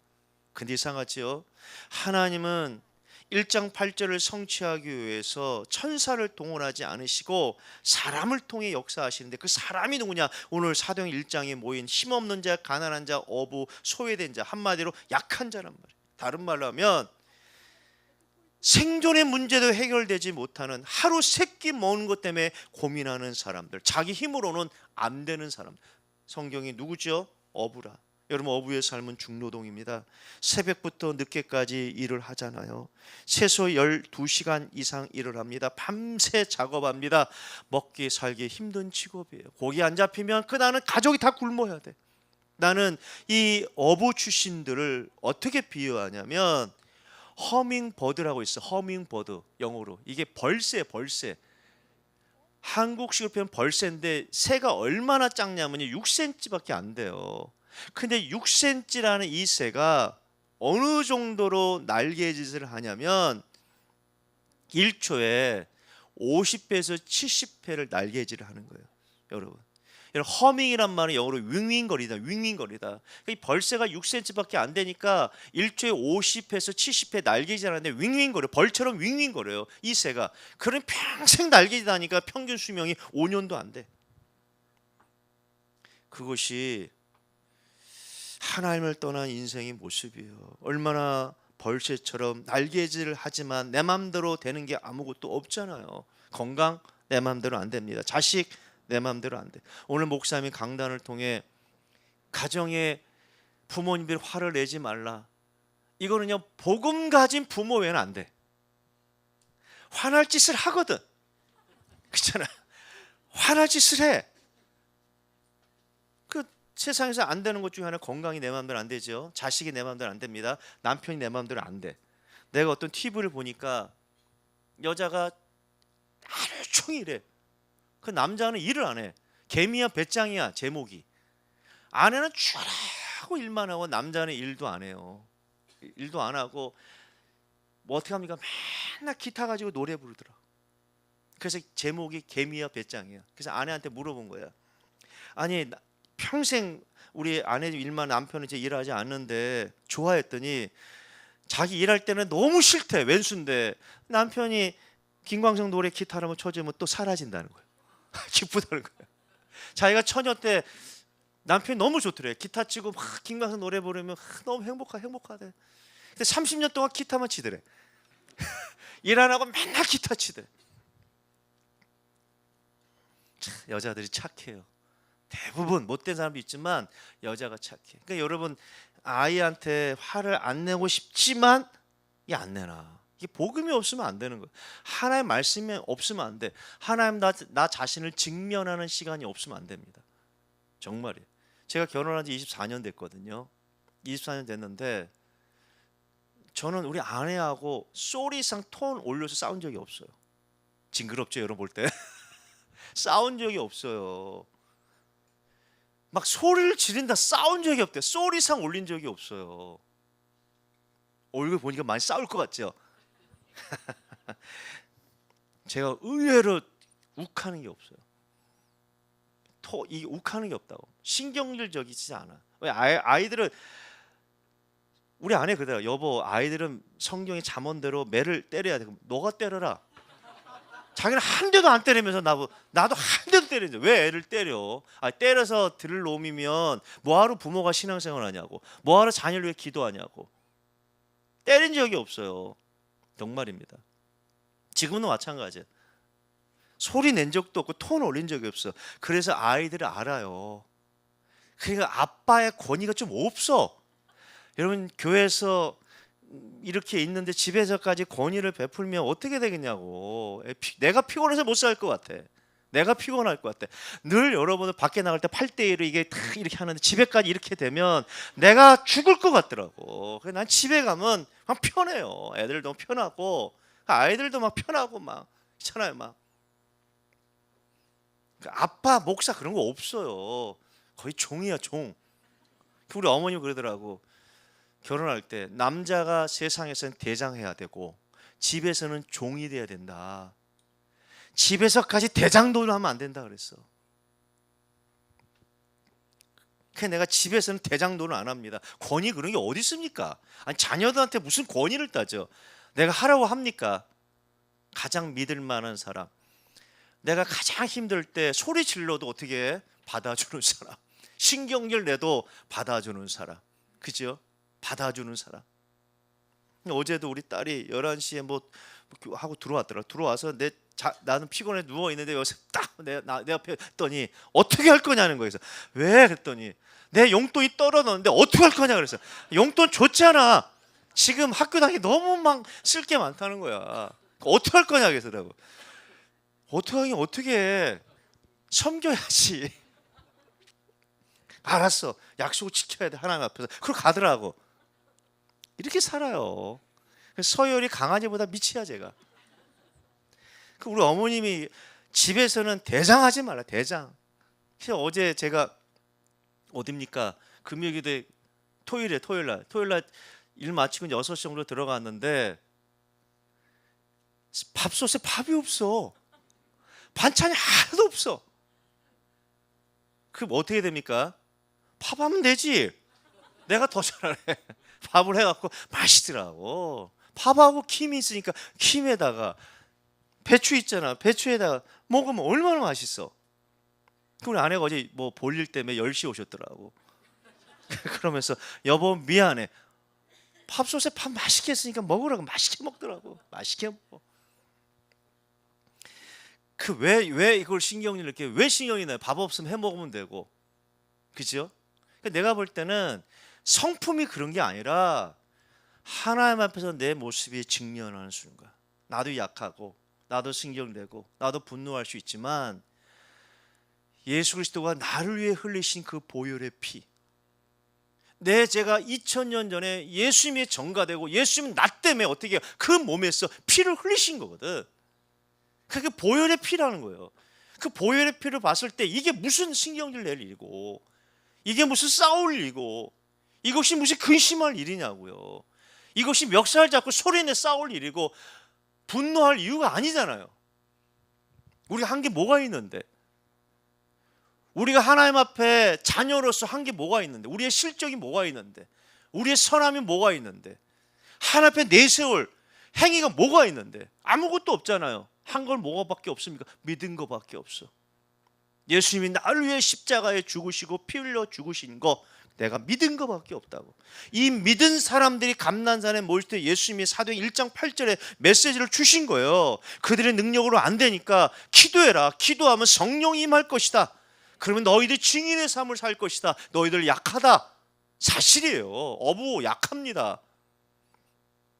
근데 이상하지요? 하나님은 1장 8절을 성취하기 위해서 천사를 동원하지 않으시고 사람을 통해 역사하시는데, 그 사람이 누구냐? 오늘 사도행 1장에 모인 힘없는 자, 가난한 자, 어부, 소외된 자, 한마디로 약한 자란 말이에요. 다른 말로 하면 생존의 문제도 해결되지 못하는, 하루 세 끼 먹는 것 때문에 고민하는 사람들, 자기 힘으로는 안 되는 사람. 성경이 누구죠? 어부라. 여러분, 어부의 삶은 중노동입니다. 새벽부터 늦게까지 일을 하잖아요. 최소 12시간 이상 일을 합니다. 밤새 작업합니다. 먹기 살기 힘든 직업이에요. 고기 안 잡히면 그날은 가족이 다 굶어야 돼. 나는 이 어부 출신들을 어떻게 비유하냐면 허밍버드라고 있어. 허밍버드, 영어로. 이게 벌새. 한국식으로 표현 벌새인데 새가 얼마나 작냐면 6cm밖에 안 돼요. 근데 6cm라는 이 새가 어느 정도로 날개짓을 하냐면 1초에 50회에서 70회를 날개짓을 하는 거예요. 여러분, 허밍이란 말은 영어로 윙윙거리다. 이 벌새가 6cm밖에 안 되니까 1초에 50회에서 70회 날개짓 하는데 윙윙거려. 벌처럼 윙윙거려요, 이 새가. 그럼 평생 날개짓 하니까 평균 수명이 5년도 안 돼. 그것이 하나님을 떠난 인생의 모습이에요. 얼마나 벌새처럼 날개질을 하지만 내 마음대로 되는 게 아무것도 없잖아요. 건강 내 마음대로 안 됩니다. 자식 내 마음대로 안 돼. 오늘 목사님이 강단을 통해 가정에 부모님들이 화를 내지 말라. 이거는요, 복음 가진 부모 외에는 안 돼. 화날 짓을 하거든. 그렇잖아. 화날 짓을 해. 그 세상에서 안 되는 것 중에 하나, 건강이 내 마음대로 안 되죠. 자식이 내 마음대로 안 됩니다. 남편이 내 마음대로 안 돼. 내가 어떤 TV를 보니까 여자가 하루 종일 해. 그 남자는 일을 안 해. 개미야 배짱이야, 제목이. 아내는 쭈라고 일만 하고 남자는 일도 안 해요. 일도 안 하고 뭐 어떻게 합니까? 맨날 기타 가지고 노래 부르더라. 그래서 제목이 개미야 배짱이야. 그래서 아내한테 물어본 거야. 아니, 평생 우리 아내 일만, 남편은 이제 일하지 않는데 좋아했더니 자기 일할 때는 너무 싫대. 왼수인데 남편이 김광석 노래 기타 한번 쳐주면 또 사라진다는 거예요. 기쁘다는 거예요. 자기가 처녀 때 남편이 너무 좋더래. 기타 치고 막 김광석 노래 부르면 너무 행복하대. 근데 30년 동안 기타만 치더래. 일 안 하고 맨날 기타 치대. 여자들이 착해요. 대부분 못된 사람도 있지만 여자가 착해. 그러니까 여러분, 아이한테 화를 안 내고 싶지만 이게 안 내나. 이게 복음이 없으면 안 되는 거예요. 하나님 말씀이 없으면 안 돼. 하나님 나 자신을 직면하는 시간이 없으면 안 됩니다. 정말이에요. 제가 결혼한 지 24년 됐거든요. 24년 됐는데 저는 우리 아내하고 소리 이상 톤 올려서 싸운 적이 없어요. 징그럽죠, 여러분 볼 때. 싸운 적이 없어요. 막 소리를 지른다 싸운 적이 없대. 소리 이상 올린 적이 없어요. 얼굴 보니까 많이 싸울 것 같죠? 제가 의외로 욱하는 게 없어요. 이 욱하는 게 없다고. 신경질적이지 않아. 왜 아이들은, 우리 아내 그대로, 여보, 아이들은 성경의 잠언대로 매를 때려야 돼. 그럼 너가 때려라. 자기는 한 대도 안 때리면서 나도 한 대도 때리는데 왜 애를 때려? 때려서 들을 놈이면 뭐하러 부모가 신앙생활 하냐고, 뭐하러 자녀를 위해 기도하냐고. 때린 적이 없어요. 정말입니다. 지금은 마찬가지예요. 소리 낸 적도 없고 톤 올린 적이 없어. 그래서 아이들이 알아요. 그러니까 아빠의 권위가 좀 없어. 여러분, 교회에서 이렇게 있는데 집에서까지 권위를 베풀면 어떻게 되겠냐고. 내가 피곤해서 못 살 것 같아. 내가 피곤할 것 같아. 늘 여러분들 밖에 나갈 때 8대1로 이게 탁 이렇게 하는데 집에까지 이렇게 되면 내가 죽을 것 같더라고. 그래서 난 집에 가면 막 편해요. 애들도 편하고 아이들도 막 편하고 막 있잖아요. 막 아빠, 목사 그런 거 없어요. 거의 종이야, 종. 우리 어머님 그러더라고. 결혼할 때 남자가 세상에서는 대장해야 되고 집에서는 종이 돼야 된다. 집에서까지 대장도를 하면 안 된다 그랬어. 그래서 내가 집에서는 대장도를 안 합니다. 권위 그런 게 어디 있습니까? 아니, 자녀들한테 무슨 권위를 따져. 내가 하라고 합니까? 가장 믿을 만한 사람, 내가 가장 힘들 때 소리 질러도 어떻게 받아주는 사람, 신경질 내도 받아주는 사람, 그죠? 받아주는 사람. 어제도 우리 딸이 11시에 뭐 하고 들어왔더라. 들어와서 나는 피곤해 누워 있는데 여기서 딱 내 앞에 했더니 어떻게 할 거냐는 거예요. 그래서 왜? 그랬더니 내 용돈이 떨어졌는데 어떻게 할 거냐 그래서 용돈 줬잖아. 지금 학교 다니기 너무 막 쓸 게 많다는 거야. 어떻게 할 거냐 그러더라고. 어떻게 하긴 어떻게 해. 섬겨야지. 알았어. 약속을 지켜야 돼. 하나님 앞에서. 그러고 가더라고. 이렇게 살아요. 서열이 강아지보다 미치야 제가. 우리 어머님이 집에서는 대장하지 말라. 대장. 어제 제가 어딥니까? 금요일에 토요일날 일 마치고 6시 정도 들어갔는데 밥솥에 밥이 없어. 반찬이 하나도 없어. 그럼 어떻게 됩니까? 밥하면 되지. 내가 더 잘하네. 밥을 해갖고 맛있더라고. 밥하고 김이 있으니까 김에다가 배추 있잖아. 배추에다가 먹으면 얼마나 맛있어. 우리 아내가 어제 뭐 볼일 때문에 10시 오셨더라고. 그러면서 여보 미안해. 밥솥에 밥 맛있게 했으니까 먹으라고. 맛있게 먹더라고. 맛있게 먹어. 왜 이걸 신경을 이렇게 왜 신경이 나요? 밥 없으면 해 먹으면 되고. 그죠? 내가 볼 때는 성품이 그런 게 아니라 하나님 앞에서 내 모습이 직면하는 순간. 나도 약하고 나도 신경내고 나도 분노할 수 있지만 예수 그리스도가 나를 위해 흘리신 그 보혈의 피, 내 제가 2000년 전에 예수님이 전가되고 예수님 나 때문에 어떻게 그 몸에서 피를 흘리신 거거든. 그게 보혈의 피라는 거예요. 그 보혈의 피를 봤을 때 이게 무슨 신경질 낼 일이고 이게 무슨 싸울 일이고 이것이 무슨 근심할 일이냐고요. 이것이 멱살 잡고 소리내 싸울 일이고 분노할 이유가 아니잖아요. 우리가 한 게 뭐가 있는데, 우리가 하나님 앞에 자녀로서 한 게 뭐가 있는데, 우리의 실적이 뭐가 있는데, 우리의 선함이 뭐가 있는데, 하나님 앞에 내세울 행위가 뭐가 있는데 아무것도 없잖아요. 한 걸 뭐가밖에 없습니까? 믿은 거밖에 없어. 예수님이 나를 위해 십자가에 죽으시고 피 흘려 죽으신 거 내가 믿은 거밖에 없다고. 이 믿은 사람들이 감난산에 모일 때 예수님이 사도행 1장 8절에 메시지를 주신 거예요. 그들의 능력으로 안 되니까 기도해라. 기도하면 성령이 임할 것이다. 그러면 너희들 증인의 삶을 살 것이다. 너희들 약하다. 사실이에요. 어부 약합니다.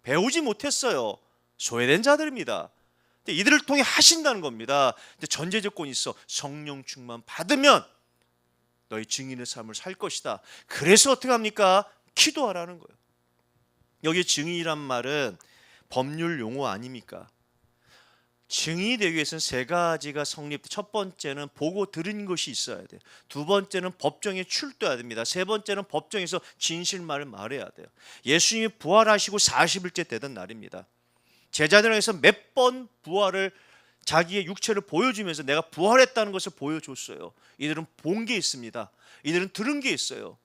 배우지 못했어요. 소외된 자들입니다. 이들을 통해 하신다는 겁니다. 근데 전제 조건이 있어. 성령 충만 받으면 너희 증인의 삶을 살 것이다. 그래서 어떻게 합니까? 기도하라는 거예요. 여기 증인이란 말은 법률 용어 아닙니까? 증인이 되기 위해서는 세 가지가 성립돼. 첫 번째는 보고 들은 것이 있어야 돼요. 두 번째는 법정에 출두해야 됩니다. 세 번째는 법정에서 진실말을 말해야 돼요. 예수님이 부활하시고 40일째 되던 날입니다. 제자들에게서 몇 번 부활을 자기의 육체를 보여주면서 내가 부활했다는 것을 보여줬어요. 이들은 본 게 있습니다. 이들은 들은 게 있어요.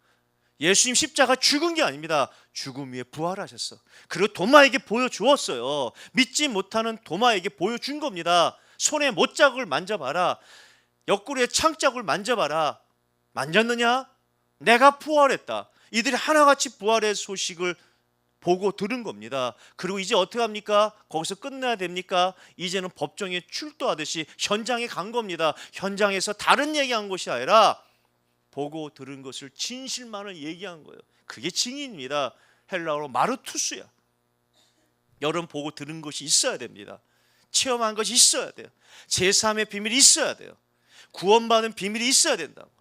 예수님 십자가 죽은 게 아닙니다. 죽음 위에 부활하셨어. 그리고 도마에게 보여주었어요. 믿지 못하는 도마에게 보여준 겁니다. 손에 못자국을 만져봐라. 옆구리에 창자국을 만져봐라. 만졌느냐? 내가 부활했다. 이들이 하나같이 부활의 소식을 보고 들은 겁니다. 그리고 이제 어떻게 합니까? 거기서 끝내야 됩니까? 이제는 법정에 출두하듯이 현장에 간 겁니다. 현장에서 다른 얘기한 것이 아니라 보고 들은 것을 진실만을 얘기한 거예요. 그게 증인입니다. 헬라어로 마르투스야. 여러분 보고 들은 것이 있어야 됩니다. 체험한 것이 있어야 돼요. 제3의 비밀이 있어야 돼요. 구원받은 비밀이 있어야 된다고.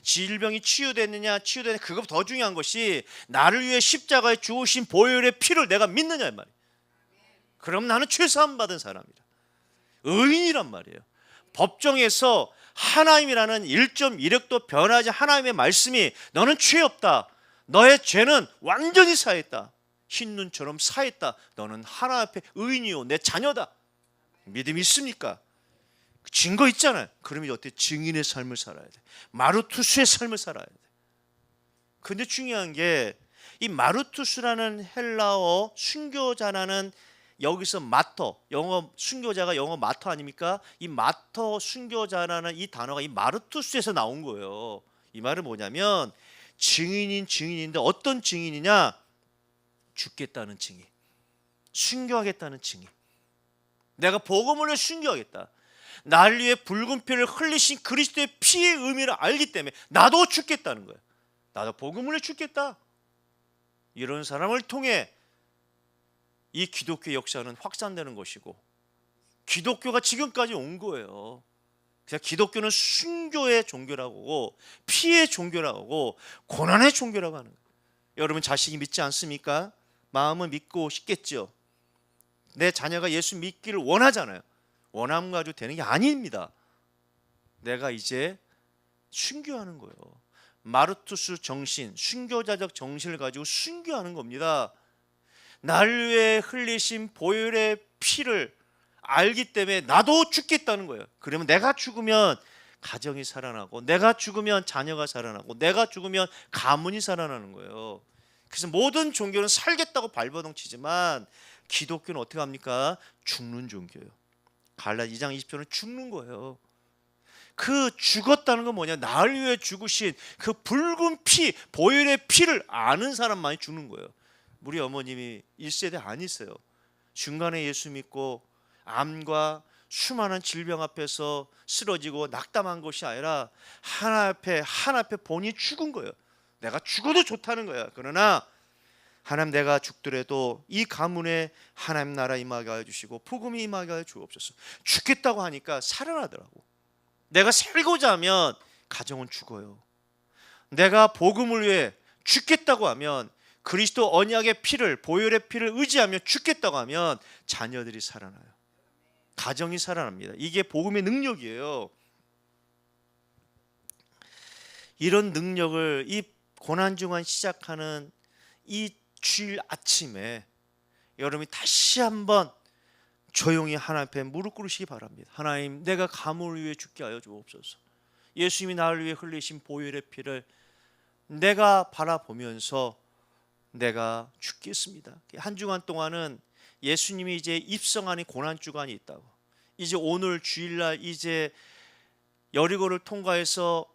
질병이 치유됐느냐 치유되느냐 그것 더 중요한 것이 나를 위해 십자가에 죽으신 보혈의 피를 내가 믿느냐 이 말이에요. 그럼 나는 죄사함 받은 사람이다. 의인이란 말이에요. 법정에서 하나님이라는 1.1획도 변하지 하나님의 말씀이 너는 죄 없다. 너의 죄는 완전히 사했다. 흰눈처럼 사했다. 너는 하나님 앞에 의인이요 내 자녀다. 믿음이 있습니까? 증거 있잖아요. 그러면 어때? 증인의 삶을 살아야 돼. 마르투스의 삶을 살아야 돼. 근데 중요한 게 이 마르투스라는 헬라어 순교자라는 여기서 마터, 영어 순교자가 영어 마터 아닙니까? 이 마터 순교자라는 이 단어가 이 마르투스에서 나온 거예요. 이 말은 뭐냐면 증인인 증인인데 어떤 증인이냐? 죽겠다는 증인. 순교하겠다는 증인. 내가 복음을 위해 순교하겠다. 날 위해 붉은 피를 흘리신 그리스도의 피의 의미를 알기 때문에 나도 죽겠다는 거예요. 나도 복음을 위해 죽겠다. 이런 사람을 통해 이 기독교 역사는 확산되는 것이고 기독교가 지금까지 온 거예요. 그래서 기독교는 순교의 종교라고 피의 종교라고 고난의 종교라고 하는 거예요. 여러분 자식이 믿지 않습니까? 마음은 믿고 싶겠죠. 내 자녀가 예수 믿기를 원하잖아요. 원함 가지고 되는 게 아닙니다. 내가 이제 순교하는 거예요. 마르투스 정신, 순교자적 정신을 가지고 순교하는 겁니다. 날 위해 흘리신 보혈의 피를 알기 때문에 나도 죽겠다는 거예요. 그러면 내가 죽으면 가정이 살아나고, 내가 죽으면 자녀가 살아나고, 내가 죽으면 가문이 살아나는 거예요. 그래서 모든 종교는 살겠다고 발버둥 치지만 기독교는 어떻게 합니까? 죽는 종교예요. 갈라디아 2장 20절은 죽는 거예요. 그 죽었다는 건 뭐냐? 나를 위해 죽으신 그 붉은 피, 보혈의 피를 아는 사람만이 죽는 거예요. 우리 어머님이 1세대 아니세요. 중간에 예수 믿고 암과 수많은 질병 앞에서 쓰러지고 낙담한 것이 아니라 하나 앞에 본인이 죽은 거예요. 내가 죽어도 좋다는 거야. 그러나 하나님, 내가 죽더라도 이 가문에 하나님 나라 임하게 하여 주시고 복음이 임하게 하여 주옵소서. 죽겠다고 하니까 살아나더라고. 내가 살고자 하면 가정은 죽어요. 내가 복음을 위해 죽겠다고 하면, 그리스도 언약의 피를, 보혈의 피를 의지하며 죽겠다고 하면 자녀들이 살아나요. 가정이 살아납니다. 이게 복음의 능력이에요. 이런 능력을 이 고난중간 시작하는 이 주일 아침에 여러분이 다시 한번 조용히 하나님 앞에 무릎 꿇으시기 바랍니다. 하나님, 내가 가문을 위해 죽게 하여 주옵소서. 예수님이 나를 위해 흘리신 보혈의 피를 내가 바라보면서 내가 죽겠습니다. 한 주간 동안은 예수님이 이제 입성하는 고난주간이 있다고, 이제 오늘 주일날 이제 여리고를 통과해서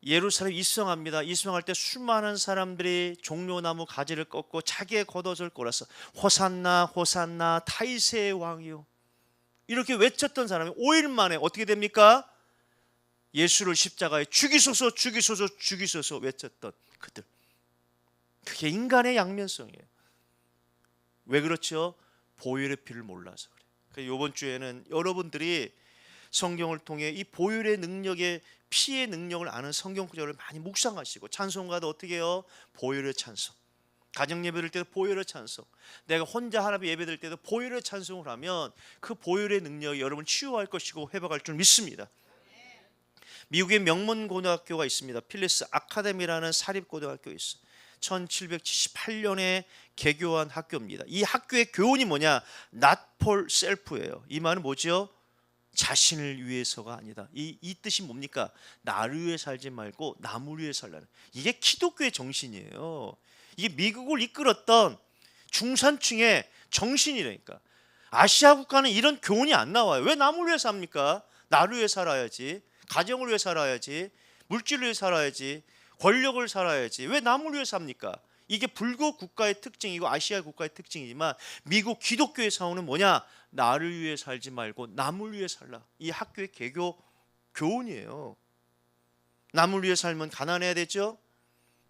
예루살렘 입성합니다. 입성할 때 수많은 사람들이 종려나무 가지를 꺾고 자기의 겉옷을 꼴아서 호산나 호산나 다윗의 왕이요, 이렇게 외쳤던 사람이 5일 만에 어떻게 됩니까? 예수를 십자가에 죽이소서 죽이소서 죽이소서 외쳤던 그들. 그게 인간의 양면성이에요. 왜 그렇죠? 보혈의 피를 몰라서 그래요. 이번 주에는 여러분들이 성경을 통해 이 보혈의 능력의, 피의 능력을 아는 성경 구절을 많이 묵상하시고, 찬송가도 어떻게 해요? 보혈의 찬송. 가정 예배 드릴 때도 보혈의 찬송. 내가 혼자 하나님 예배 드릴 때도 보혈의 찬송을 하면 그 보혈의 능력이 여러분 치유할 것이고 회복할 줄 믿습니다. 미국의 명문 고등학교가 있습니다. 필리스 아카데미라는 사립고등학교 있어요. 1778년에 개교한 학교입니다. 이 학교의 교훈이 뭐냐? Not for self예요. 이 말은 뭐죠? 자신을 위해서가 아니다. 이 뜻이 뭡니까? 나를 위해 살지 말고 남을 위해 살라는, 이게 기독교의 정신이에요. 이게 미국을 이끌었던 중산층의 정신이라니까. 아시아 국가는 이런 교훈이 안 나와요. 왜 남을 위해 삽니까? 나를 위해 살아야지, 가정을 위해 살아야지, 물질을 위해 살아야지, 권력을 살아야지. 왜 남을 위해 삽니까? 이게 불교 국가의 특징이고 아시아 국가의 특징이지만 미국 기독교의 사원은 뭐냐? 나를 위해 살지 말고 남을 위해 살라. 이 학교의 개교 교훈이에요. 남을 위해 살면 가난해야 되죠.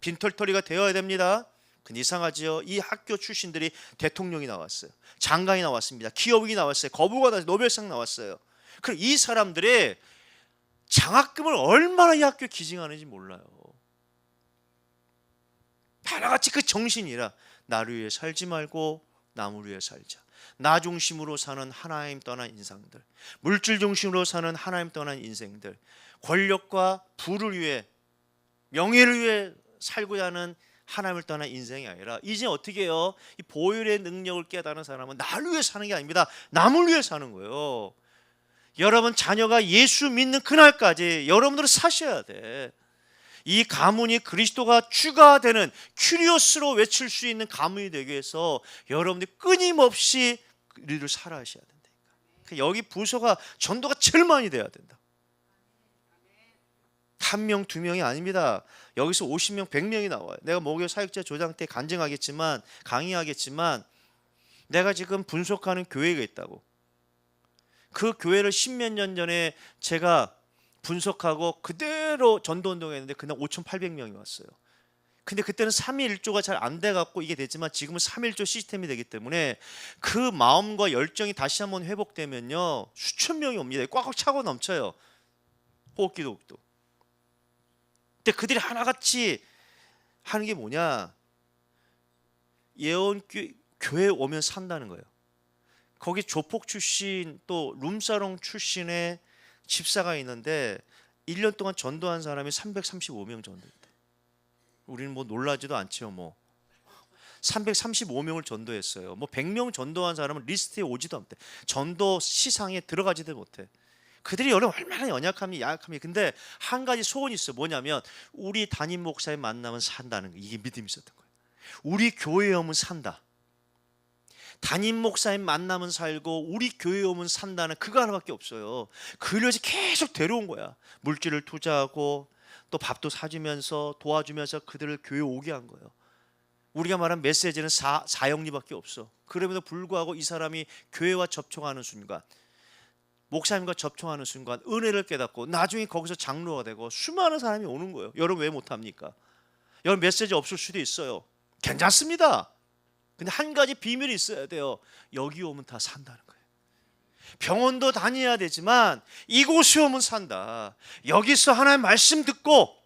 빈털터리가 되어야 됩니다. 근데 이상하지요. 이 학교 출신들이 대통령이 나왔어요. 장관이 나왔습니다. 기업이 나왔어요. 거부가 나서 노벨상 나왔어요. 그럼 이 사람들의 장학금을 얼마나 이 학교에 기증하는지 몰라요. 하나같이 그 정신이라 나를 위해 살지 말고 남을 위해 살자. 나 중심으로 사는 하나님 떠난 인생들, 물질 중심으로 사는 하나님 떠난 인생들, 권력과 부를 위해, 명예를 위해 살고자 하는 하나님을 떠난 인생이 아니라 이제 어떻게 해요? 이 보혈의 능력을 깨달은 사람은 나를 위해 사는 게 아닙니다. 남을 위해 사는 거예요. 여러분 자녀가 예수 믿는 그날까지 여러분들은 사셔야 돼. 이 가문이 그리스도가 주가 되는 큐리오스로 외칠 수 있는 가문이 되기 위해서 여러분들이 끊임없이 우리를 살아셔야 된다니까. 여기 부서가 전도가 제일 많이 돼야 된다. 한 명, 두 명이 아닙니다. 여기서 50명, 100명이 나와요. 내가 목요 사역자 조장 때 간증하겠지만, 강의하겠지만 내가 지금 분석하는 교회가 있다고. 그 교회를 십몇 년 전에 제가 분석하고 그대로 전도운동했는데 그날 5,800명이 왔어요. 근데 그때는 3.1조가 잘 안 돼갖고 이게 됐지만 지금은 3.1조 시스템이 되기 때문에 그 마음과 열정이 다시 한번 회복되면요 수천 명이 옵니다. 꽉꽉 차고 넘쳐요. 호흡기도도. 근데 그들이 하나같이 하는 게 뭐냐, 예언교회 오면 산다는 거예요. 거기 조폭 출신 또 룸사롱 출신의 집사가 있는데 1년 동안 전도한 사람이 335명 전도했대. 우리는 뭐 놀라지도 않죠. 뭐 335명을 전도했어요. 뭐 100명 전도한 사람은 리스트에 오지도 않대. 전도 시상에 들어가지도 못해. 그들이 얼마나 연약합니까? 근데 한 가지 소원이 있어. 뭐냐면 우리 담임 목사의 만나면 산다는 거. 이게 믿음이 있었던 거예요. 우리 교회에 오면 산다. 담임 목사님 만나면 살고 우리 교회에 오면 산다는 그거 하나밖에 없어요. 그래서 계속 데려온 거야. 물질을 투자하고 또 밥도 사주면서 도와주면서 그들을 교회에 오게 한 거예요. 우리가 말한 메시지는 사형리밖에 없어. 그럼에도 불구하고 이 사람이 교회와 접촉하는 순간, 목사님과 접촉하는 순간 은혜를 깨닫고 나중에 거기서 장로가 되고 수많은 사람이 오는 거예요. 여러분 왜 못합니까? 여러분 메시지 없을 수도 있어요. 괜찮습니다. 근데 한 가지 비밀이 있어야 돼요. 여기 오면 다 산다는 거예요. 병원도 다녀야 되지만 이곳에 오면 산다. 여기서 하나님의 말씀 듣고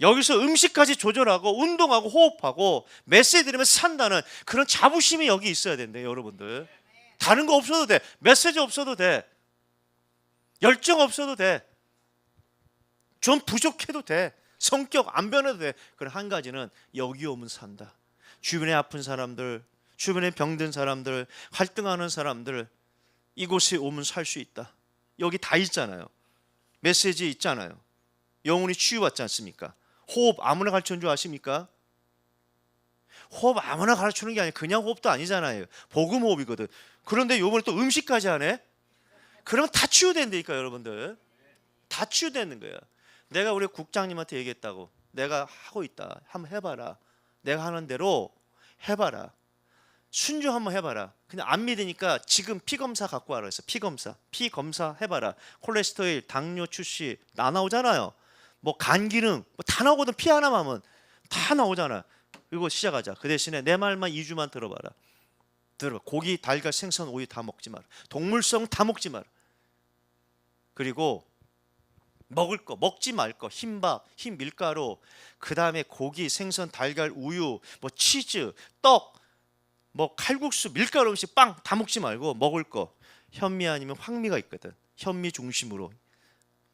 여기서 음식까지 조절하고 운동하고 호흡하고 메시지 들으면 산다는 그런 자부심이 여기 있어야 된대요. 여러분들 다른 거 없어도 돼. 메시지 없어도 돼. 열정 없어도 돼. 좀 부족해도 돼. 성격 안 변해도 돼. 그럼 한 가지는 여기 오면 산다. 주변에 아픈 사람들, 주변에 병든 사람들, 갈등하는 사람들 이곳에 오면 살 수 있다. 여기 다 있잖아요. 메시지 있잖아요. 영혼이 치유받지 않습니까? 호흡 아무나 가르치는 줄 아십니까? 호흡 아무나 가르치는 게 아니에요. 그냥 호흡도 아니잖아요. 복음 호흡이거든. 그런데 요번에 또 음식까지 하네? 그러면 다 치유된다니까 여러분들. 다 치유되는 거야. 내가 우리 국장님한테 얘기했다고. 내가 하고 있다. 한번 해봐라. 내가 하는 대로 해봐라. 순종 한번 해봐라. 근데 안 믿으니까 지금 피검사 갖고 와라 그랬어. 피검사 해봐라. 콜레스테롤, 당뇨 출시 다 나오잖아요. 뭐 간 기능 뭐 다 나오거든. 피 하나만 하면 다 나오잖아. 그리고 시작하자. 그 대신에 내 말만 2주만 들어봐라. 들어봐. 고기, 달걀, 생선, 오이 다 먹지 마라. 동물성 다 먹지 마라. 그리고 먹을 거 먹지 말 거 흰밥, 흰 밀가루, 그 다음에 고기, 생선, 달걀, 우유, 뭐 치즈, 떡, 뭐 칼국수, 밀가루 음식, 빵 다 먹지 말고 먹을 거 현미 아니면 황미가 있거든. 현미 중심으로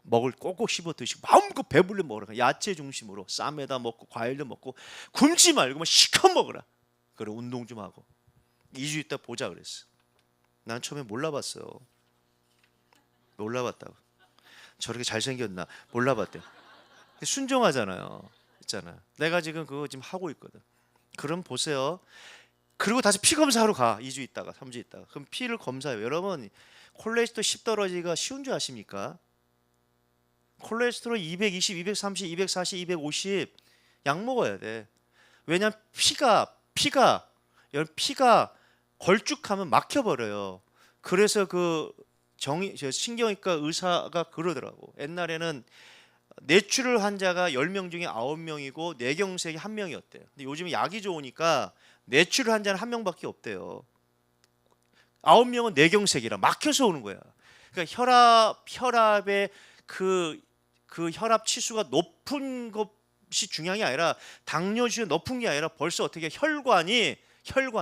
먹을 꼭꼭 씹어 드시고 마음껏 배불리 먹으라. 야채 중심으로 쌈에다 먹고 과일도 먹고 굶지 말고 뭐 시커 먹으라. 그래 운동 좀 하고 2주 있다 보자 그랬어. 난 처음에 몰라봤어요. 몰라봤다고. 저렇게 잘생겼나 몰라봤대. 순종하잖아요. 있잖아. 내가 지금 그거 지금 하고 있거든. 그럼 보세요. 그리고 다시 피 검사하러 가. 2주 있다가 3주 있다가. 그럼 피를 검사해요. 여러분 콜레스테롤 10 떨어지기가 쉬운 줄 아십니까? 콜레스테롤 220, 230, 240, 250 약 먹어야 돼. 왜냐면 피가 걸쭉하면 막혀버려요. 그래서 그 신경외과 의사가 그러더라고. 옛날에는 뇌출혈 환자가 10명 중에 9명이고 뇌경색이 1명이었대요. 근데 요즘 약이 좋으니까 뇌출혈 환자는 1명밖에 없대요. 9명은 뇌경색이라 막혀서 오는 거야. 그러니까 혈압의 그 혈압 치수가 높은 것이 중요한 게 아니라 당뇨 지수 높은 게 아니라 벌써 어떻게 혈관이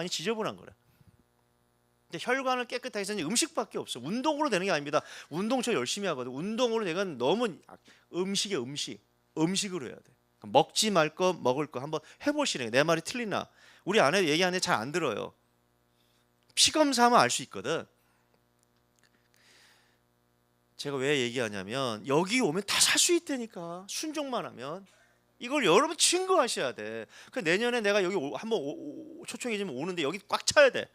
지저분한 거라. 근데 혈관을 깨끗하게 해서 음식밖에 없어. 운동으로 되는 게 아닙니다. 운동 저 열심히 하거든. 운동으로 내가 너무 음식으로 해야 돼. 먹지 말 거 먹을 거 한번 해보시래. 내 말이 틀리나? 우리 아내 얘기하는데 잘 안 들어요. 피 검사하면 알 수 있거든. 제가 왜 얘기하냐면 여기 오면 다 살 수 있다니까. 순종만 하면. 이걸 여러분 증거하셔야 돼. 그 내년에 내가 여기 한번 초청해주면 오는데 여기 꽉 차야 돼.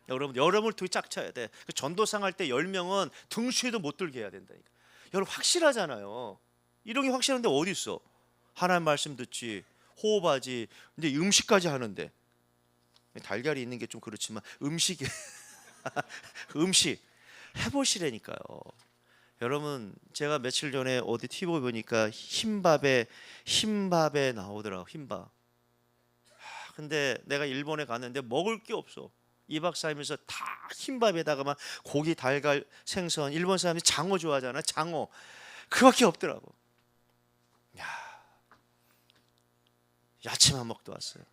여러분을 되게 짝 차야 돼. 그 전도상 할 때 10명은 등수에도 못 들게 해야 된다니까. 여러분 확실하잖아요. 이런 게 확실한데 어디 있어? 하나님 말씀 듣지, 호흡하지, 근데 음식까지 하는데 달걀이 있는 게 좀 그렇지만 음식 해보시라니까요. 여러분, 제가 며칠 전에 어디 TV 보니까 흰밥에 나오더라고. 흰밥. 근데 내가 일본에 갔는데 먹을 게 없어. 2박 4일면서 다 흰밥에다가만 고기, 달걀, 생선. 일본 사람들이 장어 좋아하잖아. 장어. 그밖에 없더라고. 야, 야채만 먹다 왔어요.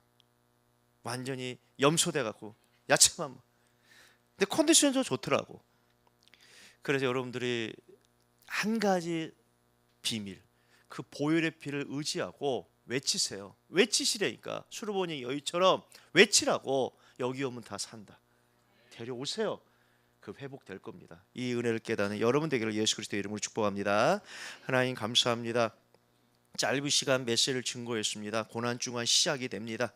완전히 염소돼 갖고 야채만 먹. 근데 컨디션도 좋더라고. 그래서 여러분들이 한 가지 비밀, 그 보혈의 피를 의지하고 외치세요. 외치시라니까. 수르보니 여인처럼 외치라고. 여기 오면 다 산다. 데려오세요. 그 회복될 겁니다. 이 은혜를 깨닫는 여러분 되기를 예수 그리스도의 이름으로 축복합니다. 하나님 감사합니다. 짧은 시간 메시지를 증거했습니다. 고난 중간 시작이 됩니다.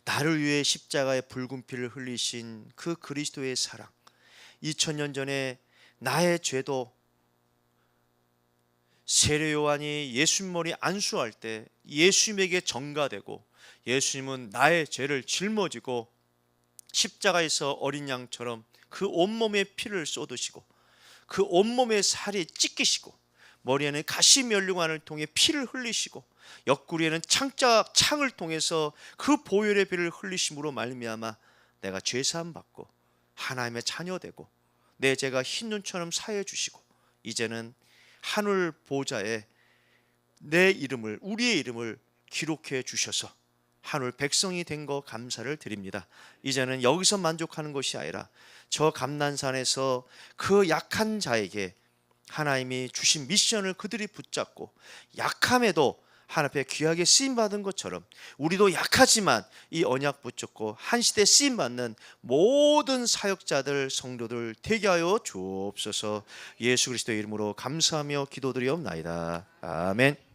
나를 위해 십자가의 붉은 피를 흘리신 그 그리스도의 사랑, 2000년 전에 나의 죄도 세례 요한이 예수님 머리 안수할 때 예수님에게 전가되고, 예수님은 나의 죄를 짊어지고 십자가에서 어린 양처럼 그 온몸에 피를 쏟으시고 그 온몸에 살이 찢기시고 머리에는 가시 면류관을 통해 피를 흘리시고 옆구리에는 창을 통해서 그 보혈의 피를 흘리심으로 말미암아 내가 죄사함 받고 하나님의 자녀 되고 내 죄가 흰 눈처럼 사해 주시고 이제는 하늘 보좌에 내 이름을, 우리의 이름을 기록해 주셔서 하늘 백성이 된 거 감사를 드립니다. 이제는 여기서 만족하는 것이 아니라 저 감난산에서 그 약한 자에게 하나님이 주신 미션을 그들이 붙잡고 약함에도 하나님 앞에 귀하게 쓰임받은 것처럼 우리도 약하지만 이 언약 붙잡고 한 시대 쓰임받는 모든 사역자들, 성도들 되게 하여 주옵소서. 예수 그리스도의 이름으로 감사하며 기도드리옵나이다. 아멘.